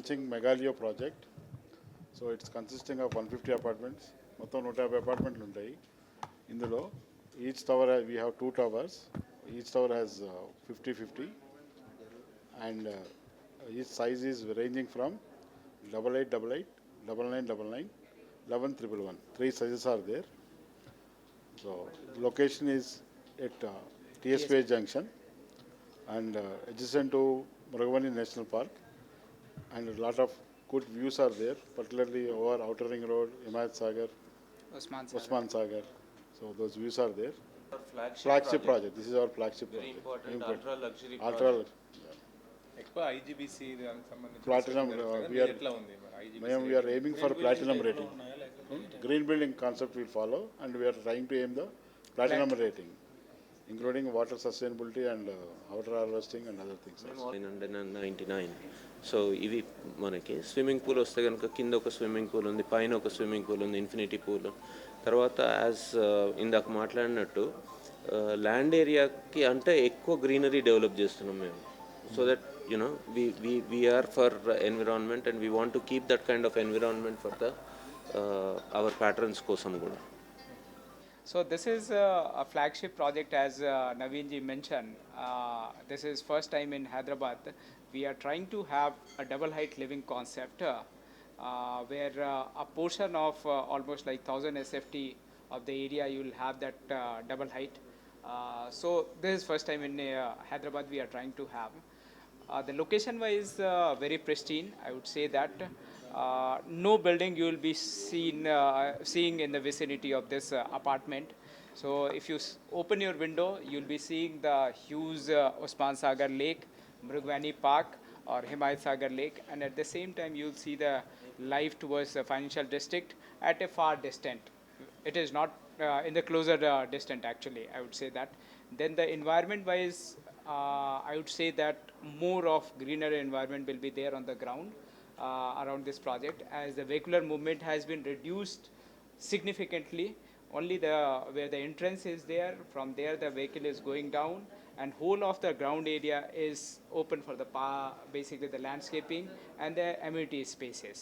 launching Megaleio project. So it's consisting of 150 apartments. మొత్తం 150 అపార్ట్మెంట్లు ఉంటాయి ఇందులో. Each tower we have 2 towers. Each tower has 50-50 and each size is ranging from 8888, 9999, 11111. 3 sizes are there. So location is at TSPA junction and adjacent to Magnum National Park, and a lot of good views are there, particularly over Outer Ring Road, Himayat Sagar, Osman Sagar. So those views are there. Flagship project. This is our flagship Very project. important, ultra luxury Ultra ఎక్కువ IGBC దానికి సంబంధించి platinum. ఎట్లా ఉంది మరి IGBC We are aiming for platinum rating. Green building concept will follow, and we are trying to aim the platinum rating, including water sustainability and water harvesting and other things. 999. So ఇవి మనకి swimming pool వస్తే కనుక కింద ఒక swimming pool ఉంది, పైన ఒక swimming pool ఉంది, ఇన్ఫినిటీ పూల్. తర్వాత యాజ్ ఇందాక మాట్లాడినట్టు ల్యాండ్ ఏరియాకి అంటే ఎక్కువ గ్రీనరీ డెవలప్ చేస్తున్నాం మేము. So that we are for environment and we want to keep that kind of environment for the our patrons kosam kuda. So this is a flagship project, as Naveen ji mentioned. This is first time in Hyderabad. We are trying to have a double height living concept where a portion of almost like 1000 SFT of the area you will have that double height. So this is first time in Hyderabad we are trying to have. The location wise very pristine, I would say that. No building you will be seeing in the vicinity of this apartment. So if you open your window, you will be seeing the huge Osman Sagar Lake, Mrugwani Park or Himayat Sagar Lake, and at the same time you will see the life towards the financial district at a far distant. It is not in the closer distant actually, I would say that. Then the environment wise, I would say that more of greener environment will be there on the ground around this project, as the vehicular movement has been reduced significantly. Only where the entrance is there, from there the vehicle is going down, and whole of the ground area is open for the basically the landscaping and the amenity spaces.